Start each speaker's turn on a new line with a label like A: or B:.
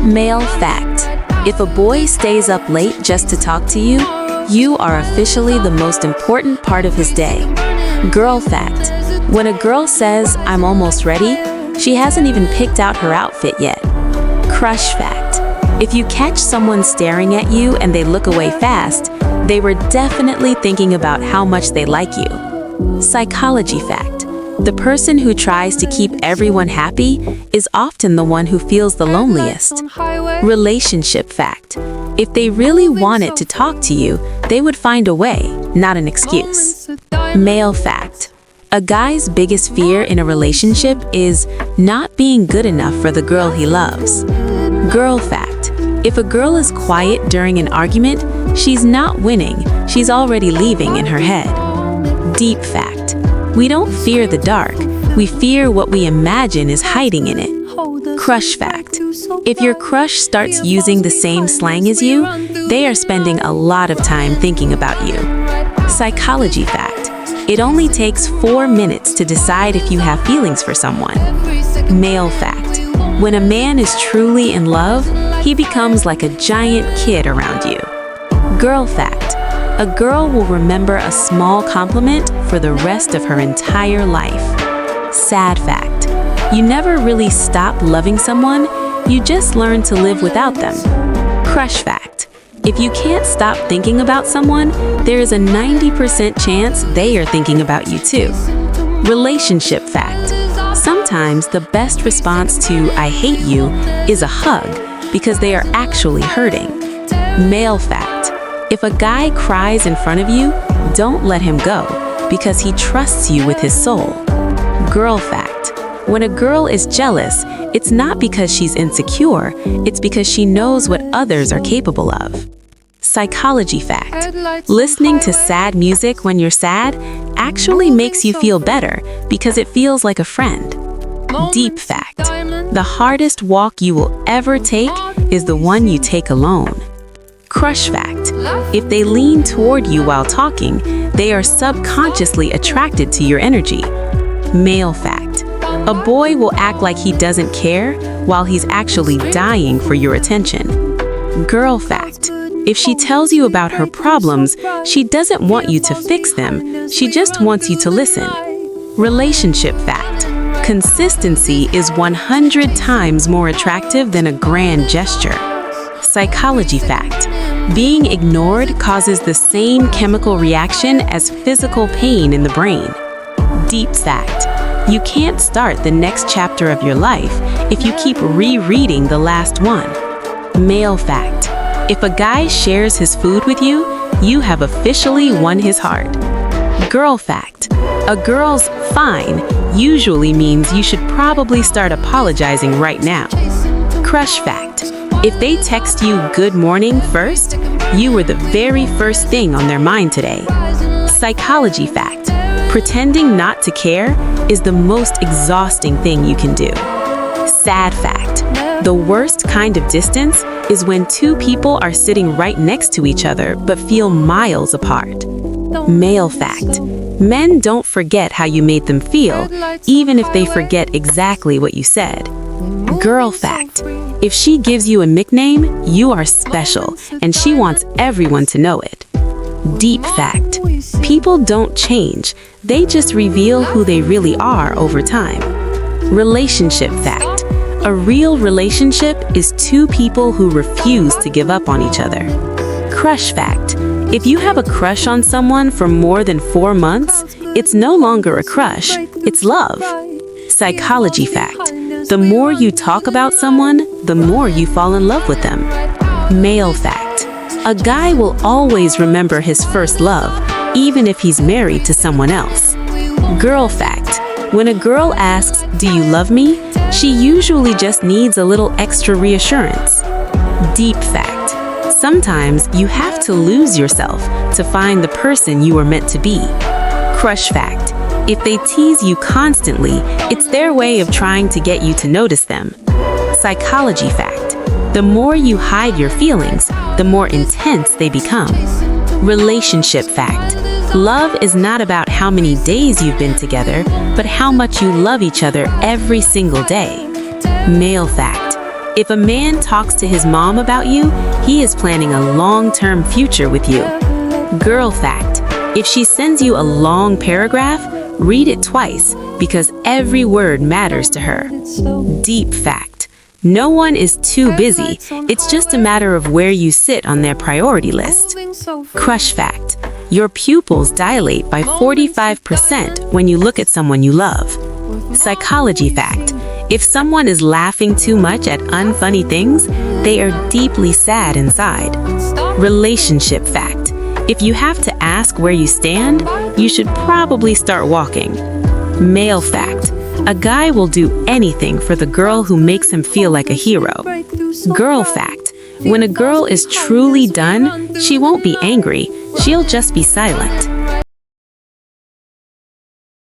A: Male fact. If a boy stays up late just to talk to you, you are officially the most important part of his day. Girl fact. When a girl says, "I'm almost ready," she hasn't even picked out her outfit yet. Crush fact. If you catch someone staring at you and they look away fast, they were definitely thinking about how much they like you. Psychology fact. The person who tries to keep everyone happy is often the one who feels the loneliest. Relationship fact. If they really wanted to talk to you, they would find a way, not an excuse. Male fact. A guy's biggest fear in a relationship is not being good enough for the girl he loves. Girl fact. If a girl is quiet during an argument, she's not winning, she's already leaving in her head. Deep fact. We don't fear the dark, we fear what we imagine is hiding in it. Crush fact. If your crush starts using the same slang as you, they are spending a lot of time thinking about you. Psychology fact. It only takes 4 minutes to decide if you have feelings for someone. Male fact. When a man is truly in love, he becomes like a giant kid around you. Girl fact. A girl will remember a small compliment for the rest of her entire life. Sad fact. You never really stop loving someone, you just learn to live without them. Crush fact. If you can't stop thinking about someone, there is a 90% chance they are thinking about you too. Relationship fact. Sometimes the best response to "I hate you" is a hug because they are actually hurting. Male fact. If a guy cries in front of you, don't let him go because he trusts you with his soul. Girl fact. When a girl is jealous, it's not because she's insecure, it's because she knows what others are capable of. Psychology fact. Listening to sad music when you're sad actually makes you feel better because it feels like a friend. Deep fact. The hardest walk you will ever take is the one you take alone. Crush fact. If they lean toward you while talking, they are subconsciously attracted to your energy. Male fact. A boy will act like he doesn't care while he's actually dying for your attention. Girl fact. If she tells you about her problems, she doesn't want you to fix them, she just wants you to listen. Relationship fact. Consistency is 100 times more attractive than a grand gesture. Psychology fact. Being ignored causes the same chemical reaction as physical pain in the brain. Deep fact. You can't start the next chapter of your life if you keep rereading the last one. Male fact. If a guy shares his food with you, you have officially won his heart. Girl fact. A girl's "fine" usually means you should probably start apologizing right now. Crush fact. If they text you "good morning" first, you were the very first thing on their mind today. Psychology fact. Pretending not to care is the most exhausting thing you can do. Sad fact. The worst kind of distance is when two people are sitting right next to each other but feel miles apart. Male fact. Men don't forget how you made them feel, even if they forget exactly what you said. Girl fact. If she gives you a nickname, you are special, and she wants everyone to know it. Deep fact. People don't change, they just reveal who they really are over time. Relationship fact. A real relationship is two people who refuse to give up on each other. Crush fact. If you have a crush on someone for more than 4 months, it's no longer a crush, it's love. Psychology fact. The more you talk about someone, the more you fall in love with them. Male fact. A guy will always remember his first love, even if he's married to someone else. Girl fact. When a girl asks, "Do you love me?" she usually just needs a little extra reassurance. Deep fact. Sometimes you have to lose yourself to find the person you were meant to be. Crush fact. If they tease you constantly, it's their way of trying to get you to notice them. Psychology fact. The more you hide your feelings, the more intense they become. Relationship fact. Love is not about how many days you've been together, but how much you love each other every single day. Male fact. If a man talks to his mom about you, he is planning a long-term future with you. Girl fact: if she sends you a long paragraph, read it twice because every word matters to her. Deep fact: no one is too busy. It's just a matter of where you sit on their priority list. Crush fact: your pupils dilate by 45% when you look at someone you love. Psychology fact: if someone is laughing too much at unfunny things, they are deeply sad inside. Relationship fact: if you have to ask where you stand, you should probably start walking. Male fact: a guy will do anything for the girl who makes him feel like a hero. Girl fact: when a girl is truly done, she won't be angry, she'll just be silent.